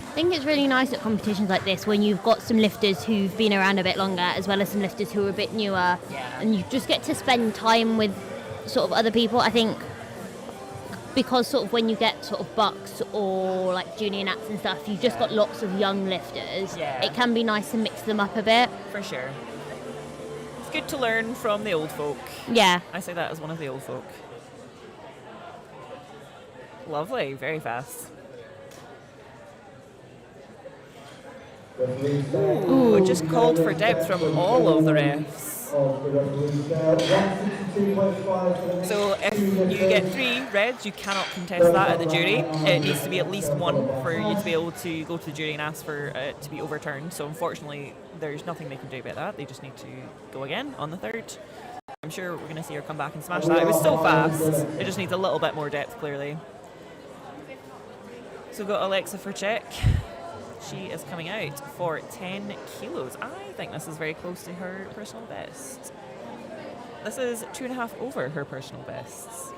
I think it's really nice at competitions like this when you've got some lifters who've been around a bit longer as well as some lifters who are a bit newer, Yeah. and you just get to spend time with sort of other people. I think because sort of when you get sort of bucks or like junior nats and stuff, you've just got lots of young lifters. Yeah. It can be nice to mix them up a bit. For sure. It's good to learn from the old folk. Yeah. I say that as one of the old folk. Lovely, very fast. Ooh, it just called for depth from all of the refs. So if you get 3 reds, you cannot contest that at the jury. It needs to be at least 1 for you to be able to go to the jury and ask for it to be overturned. So unfortunately, there's nothing they can do about that. They just need to go again on the 3rd. I'm sure we're going to see her come back and smash that. It was so fast. It just needs a little bit more depth, clearly. So we've got Alexa for check. She is coming out for 10 kilos. I think this is very close to her personal best. This is 2.5 over her personal bests.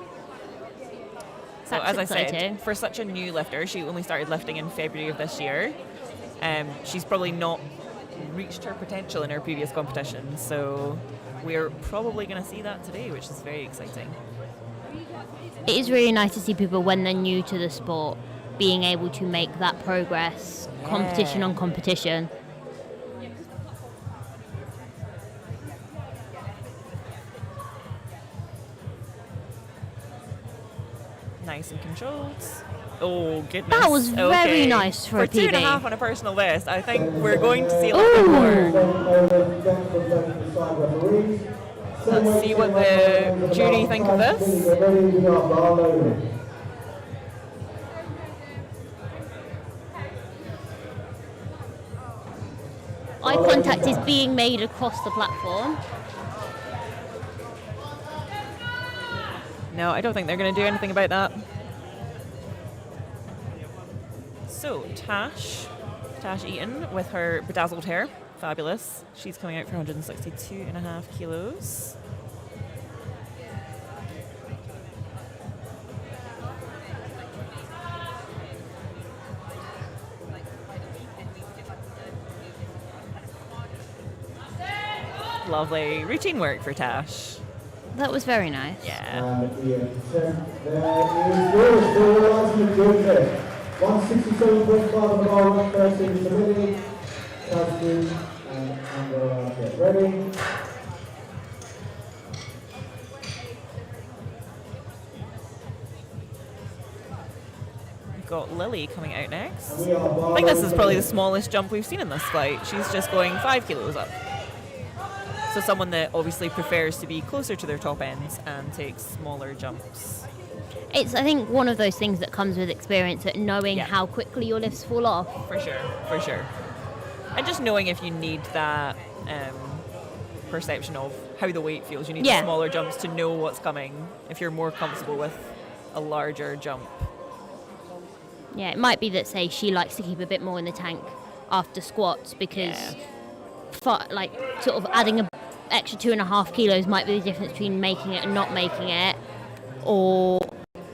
So That's as I exciting. said, for such a new lifter, she only started lifting in February of this year. She's probably not reached her potential in her previous competitions, so we're probably going to see that today, which is very exciting. It is really nice to see people when they're new to the sport being able to make that progress, competition on competition. Nice and controlled. Oh, goodness. That was very Okay. nice for a 2.5 PB. on a personal best. I think we're going to see a little bit more. Let's see what the jury think of this. Eye contact is being made across the platform. No, I don't think they're going to do anything about that. So, Tash Eaton with her bedazzled hair. Fabulous. She's coming out for 162.5 kilos. Lovely routine work for Tash. That was very nice. Yeah. There is yours, still rising the good there. 167.5 on the bar, 113 submitted. Tasmin and Angela, get ready. We've got Lily coming out next. And we are bar I think this is low probably the submitted. smallest jump we've seen in this flight. She's just going 5 kilos up. So someone that obviously prefers to be closer to their top ends and takes smaller jumps. It's, I think, one of those things that comes with experience at knowing Yeah. how quickly your lifts fall off. For sure, and just knowing if you need that perception of how the weight feels. You need Yeah. the smaller jumps to know what's coming if you're more comfortable with a larger jump. Yeah, it might be that, say, she likes to keep a bit more in the tank after squats because, like, sort of adding a extra 2.5 kilos might be the difference between making it and not making it, or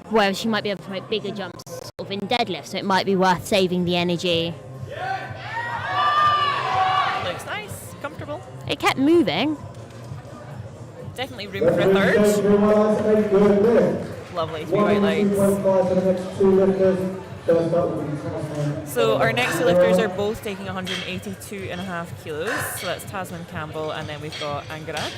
whereas she might be able to make bigger jumps sort of in deadlift, so it might be worth saving the energy. Looks nice, comfortable. It kept moving. Definitely room for a third. Lovely, 3 white lights. So our next two lifters are both taking 182.5 kilos. So that's Tasman Campbell, and then we've got Angarad.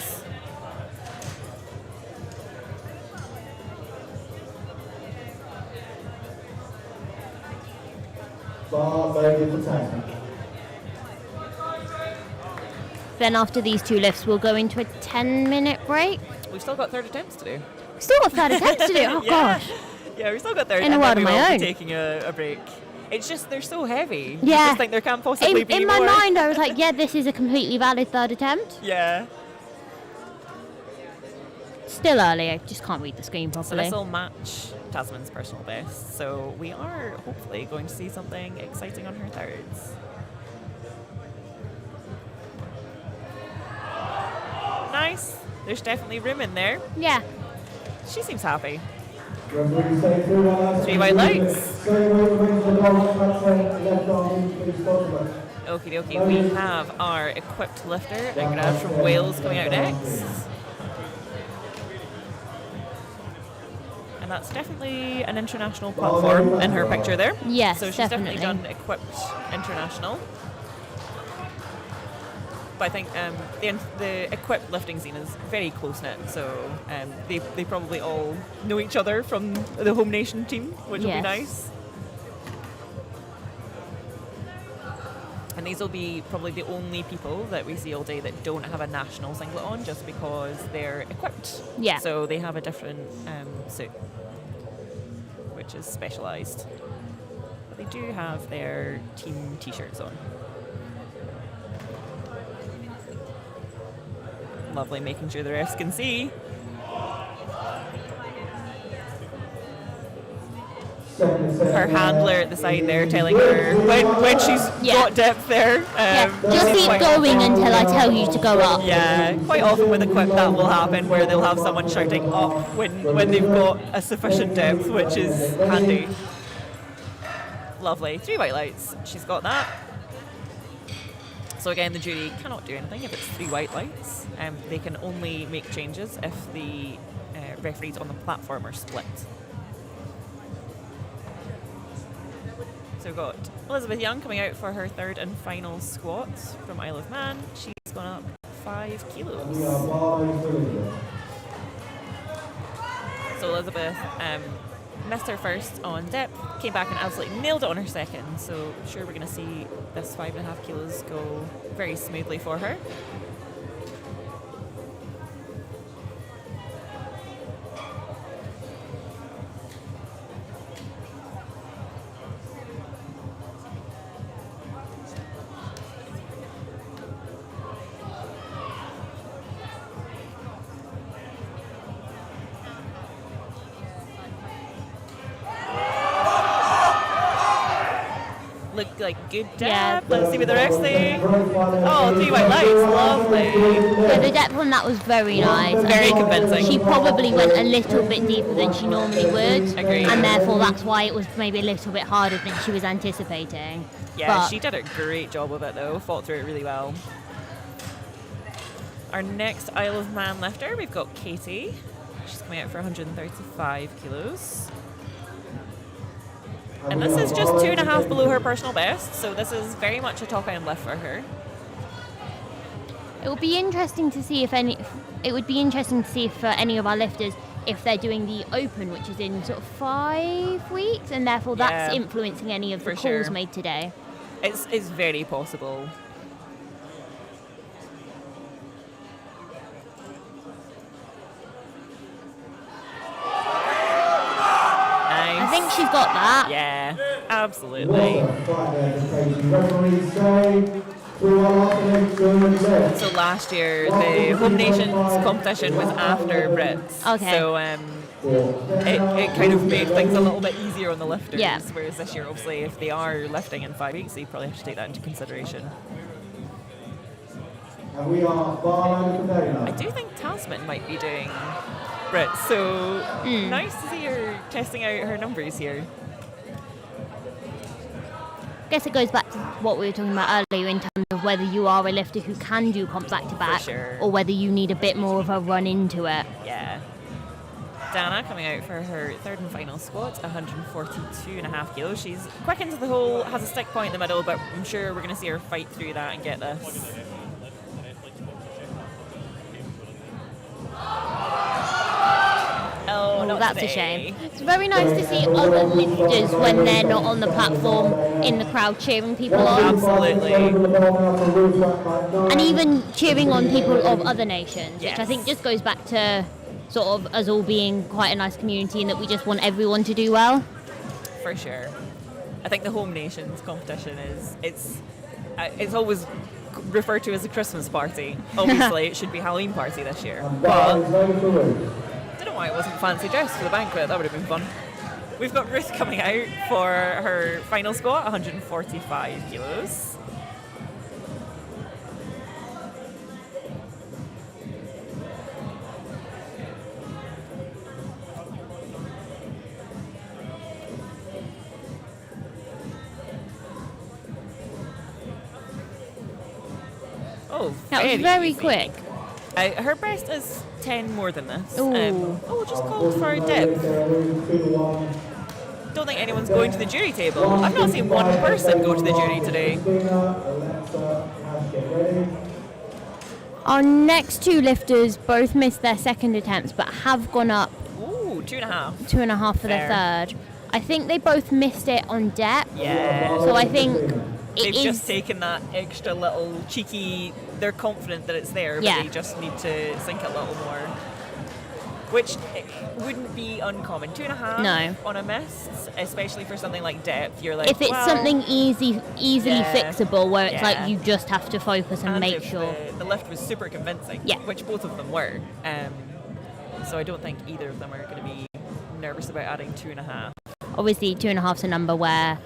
Then after these two lifts, we'll go into a 10-minute break. We've still got third attempts to do. Still got third attempts to do. Oh, Yeah. gosh. Yeah, we've still got third. In a and world then of we my will own. be taking a break. It's just they're so heavy. Yeah. I just think there can't possibly be In my more. mind, I was like, yeah, this is a completely valid third attempt. Yeah. Still early. I just can't read the screen So properly. this will match Tasman's personal best. So we are hopefully going to see something exciting on her thirds. Nice. There's definitely room in there. Yeah. She seems happy. 3 white lights. Okie dokie. We have our equipped lifter, Angarad from Wales, coming out next. And that's definitely an international platform in her picture there. Yes, So she's definitely. definitely done equipped international. But I think the equipped lifting scene is very close knit, so they probably all know each other from the home nation team, which will be Yes. nice. And these will be probably the only people that we see all day that don't have a national singlet on, just because they're equipped. Yeah. So they have a different suit, which is specialised. But they do have their team T-shirts on. Lovely, making sure the refs can see. Her handler at the side there telling her when she's Yeah. got depth there. Yeah. Just she's keep quite going often- until I tell you to go up. Yeah, quite often with equip that will happen where they'll have someone shouting up when they've got a sufficient depth, which is handy. Lovely, 3 white lights. She's got that. So again, the jury cannot do anything if it's 3 white lights. They can only make changes if the referees on the platform are split. So we've got Elizabeth Young coming out for her third and final squat from Isle of Man. She's gone up 5 kilos. So Elizabeth missed her first on depth, came back and absolutely nailed it on her second. So I'm sure we're going to see this 5.5 kilos go very smoothly for her. Look like good Yeah. depth. Let's see what the rest say. Oh, 3 white lights. Lovely. Yeah, the depth on that was very nice. I Very think convincing. She probably went a little bit deeper than she normally would. Agreed. And therefore that's why it was maybe a little bit harder than she was anticipating. Yeah, But she did a great job with it though. Fought through it really well. Our next Isle of Man lifter, we've got Katie. She's coming out for 135 kilos. And this is just 2.5 below her personal best, so this is very much a top end lift for her. it would be interesting to see if any for any of our lifters if they're doing the open, which is in sort of 5 weeks, and therefore that's Yeah, influencing any of the for calls sure. made today. It's very possible. Nice. I think she's got that. Yeah, absolutely. Referees say To our alternate good left. So last year, the Home Nations competition was after Brits. Okay. So it kind of made things a little bit easier on the lifters. Yeah. Whereas this year, obviously, if they are lifting in 5 weeks, you probably have to take that into consideration. And we are bar and I container. do think Tasman might be doing Brits. So nice to see her testing out her numbers here. I guess it goes back to what we were talking about earlier in terms of whether you are a lifter who can do comp back to back, sure. or whether you need a bit more of a run into it. Yeah. Dana coming out for her third and final squat, 142.5 kilos. She's quick into the hole, has a stick point in the middle, but I'm sure we're going to see her fight through that and get this. Oh, not That's a today. shame. It's very nice to see other lifters when they're not on the platform in the crowd cheering people on, Absolutely. and even cheering on people of other nations, which I Yes. think just goes back to sort of us all being quite a nice community and that we just want everyone to do well. For sure. I think the Home Nations competition it's always referred to as a Christmas party. Obviously, it should be Halloween party this year. But don't know why it wasn't fancy dress for the banquet. That would have been fun. We've got Ruth coming out for her final squat, 145 kilos. Oh, That was very easy. quick. Her best is 10 more than this. Ooh. Just called for a dip. Don't think anyone's going to the jury table. I've not seen one person go to the jury today. Our next two lifters both missed their second attempts but have gone up Ooh, 2.5. 2.5 for their Fair. third. I think they both missed it on depth. Yeah. So I think They've it is. just taken that extra little cheeky, they're confident that it's there, but Yeah. they just need to sink it a little more. Which wouldn't be uncommon. 2.5 No. on a miss, especially for something like depth. You're like, If it's well, something easily Yeah. fixable, where it's Yeah. like you just have to focus and make if sure. the lift was super convincing, Yeah. which both of them were. So I don't think either of them are going to be nervous about adding 2.5. Obviously, 2.5's a number where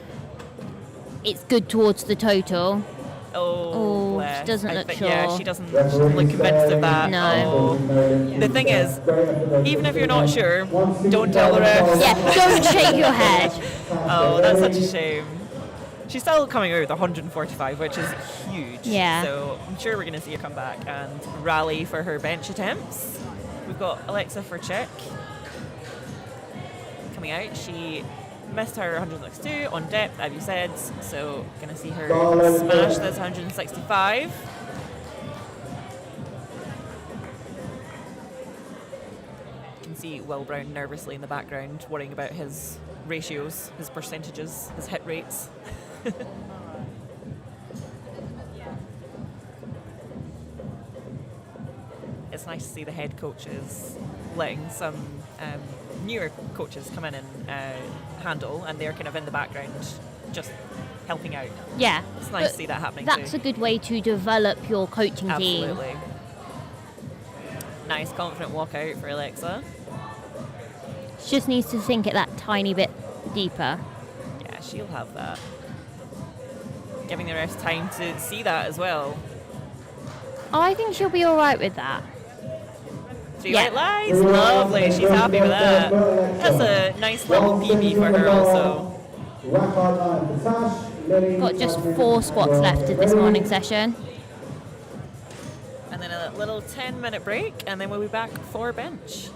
it's good towards the total. Oh, she bless. doesn't I look think- Yeah, sure. she doesn't look convinced of that. No. Oh. The thing is, even if you're not sure, don't tell the ref. Yeah, don't shake your head. Oh, that's such a shame. She's still coming out with 145, which is huge. Yeah. So I'm sure we're going to see her come back and rally for her bench attempts. We've got Alexa Furchek coming out. She missed her 162 on depth, as you said. So going to see her smash this 165. You can see Will Brown nervously in the background, worrying about his ratios, his percentages, his hit rates. It's nice to see the head coaches letting some newer coaches come in and handle, and they're kind of in the background just helping out. Yeah. It's nice but to see that happening That's too. a good way to develop your coaching team. Absolutely. Nice confident walkout for Alexa. She just needs to sink it that tiny bit deeper. Yeah, she'll have that. Giving the refs time to see that as well. Oh, I think she'll be all right with that. 3 Yeah. white lies, lovely. She's happy with that. That's a nice little PB for her also. Got just 4 squats left of this morning session. And then a little 10-minute break, and then we'll be back for bench.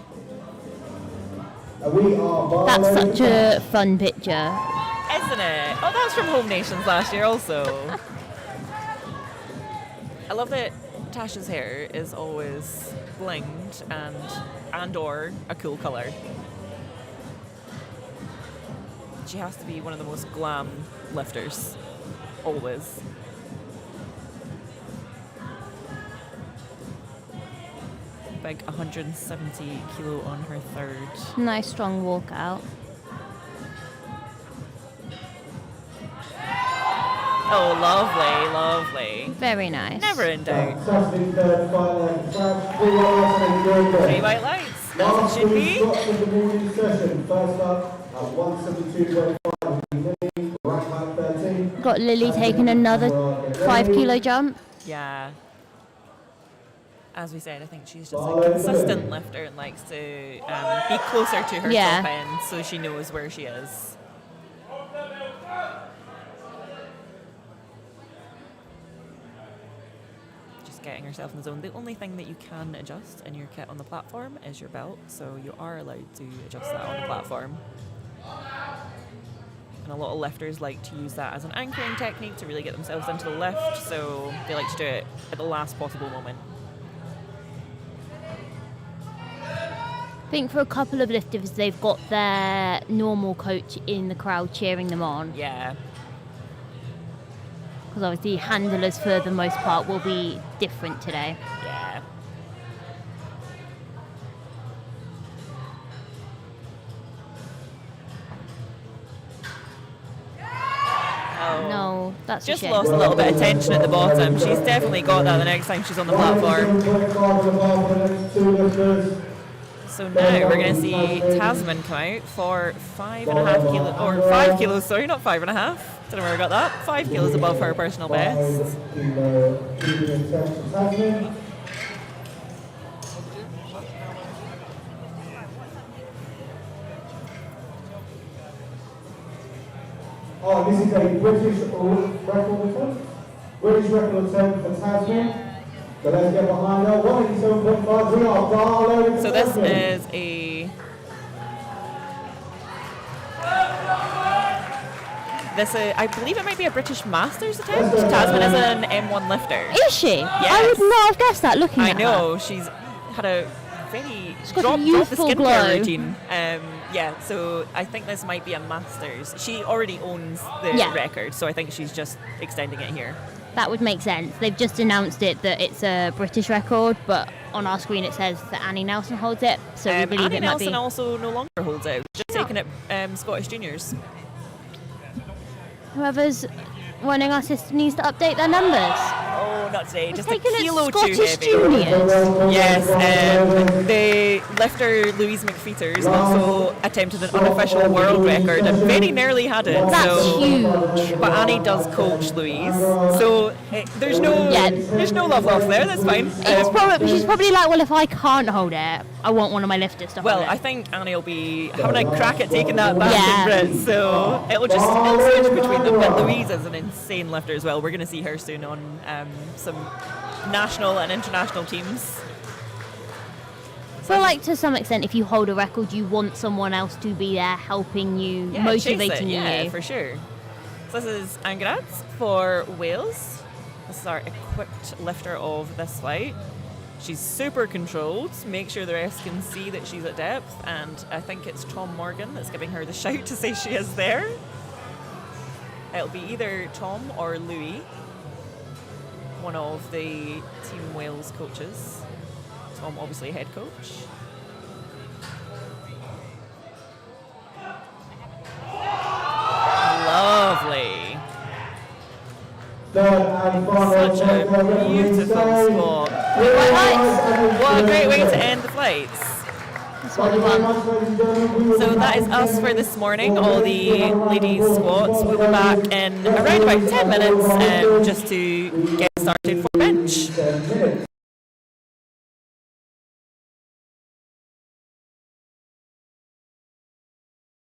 That's such a fun picture. Isn't it? Oh, that's from Home Nations last year also. I love that Tasha's hair is always blinged and or a cool colour. She has to be one of the most glam lifters. Always. Big 170 kilo on her third. Nice strong walkout. Oh, lovely, lovely. Very nice. Never in doubt. Fantastic third final and Flash 3 hours and a good Three day. white lights, as Last it should three be. spots of the morning session. First up at 172.5, Lily, rank height 13. Got Lily taking another 5 kilo jump. Yeah. As we said, I think she's just a consistent lifter and likes to be closer to her Yeah. top end so she knows where she is. Just getting herself in the zone. The only thing that you can adjust in your kit on the platform is your belt, so you are allowed to adjust that on the platform. And a lot of lifters like to use that as an anchoring technique to really get themselves into the lift, so they like to do it at the last possible moment. I think for a couple of lifters, they've got their normal coach in the crowd cheering them on. Yeah. Because obviously handlers for the most part will be different today. Yeah. Oh. No, that's Just a shame. lost a little bit of tension at the bottom. She's definitely got that the next time she's on the platform. 172.5 and above for the next two lifters. So now we're going to see Tasman come out for 5.5 kilos, or 5 kilos, sorry, not 5.5. Don't know where I got that. 5 kilos above her personal best. 5 kilo keeping attempt for Tasman. Oh, this is a British record attempt. British record attempt for Tasman. So let's get behind her. 187.5. We are far over So this Tasman. is a... I believe it might be a British Masters attempt. Tasman is an M1 lifter. Is she? I Yes. would not have guessed that looking I at her. know, she's had a very got a drop the youthful skincare glow. routine. Yeah, so I think this might be a Masters. She already owns the Yeah. record, so I think she's just extending it here. That would make sense. They've just announced it that it's a British record, but on our screen it says that Annie Nelson holds it, so we believe Annie it might Nelson be. also no longer holds it. Just taking it Scottish Juniors. Whoever's running our system needs to update their numbers. Oh, not today. Just a Taking it kilo too Scottish heavy. Juniors. Yes, the lifter Louise McFeeters also attempted an unofficial world record and very nearly had it. That's so, huge. but Annie does coach Louise, so there's no love lost there. That's fine. It's probably, she's probably like, well, if I can't hold it, I want one of my lifters to Well, hold I it. think Annie will be having a crack at taking that back Yeah. in Brit, so it'll switch between them. But Louise is an insane lifter as well. We're going to see her soon on some national and international teams. So, like, to some extent, if you hold a record, you want someone else to be there helping you, Yeah, motivating chase it. you. Yeah, for sure. So this is Angrat for Wales. This is our equipped lifter of this flight. She's super controlled. Make sure the rest can see that she's at depth, and I think it's Tom Morgan that's giving her the shout to say she is there. It'll be either Tom or Louis, one of the Team Wales coaches. Tom, obviously head coach. Lovely. Third and final Such a beautiful spot. What a great way to end the flights. That's what we want. So that is us for this morning, all the ladies squats. We'll be back in around about 10 minutes just to get started.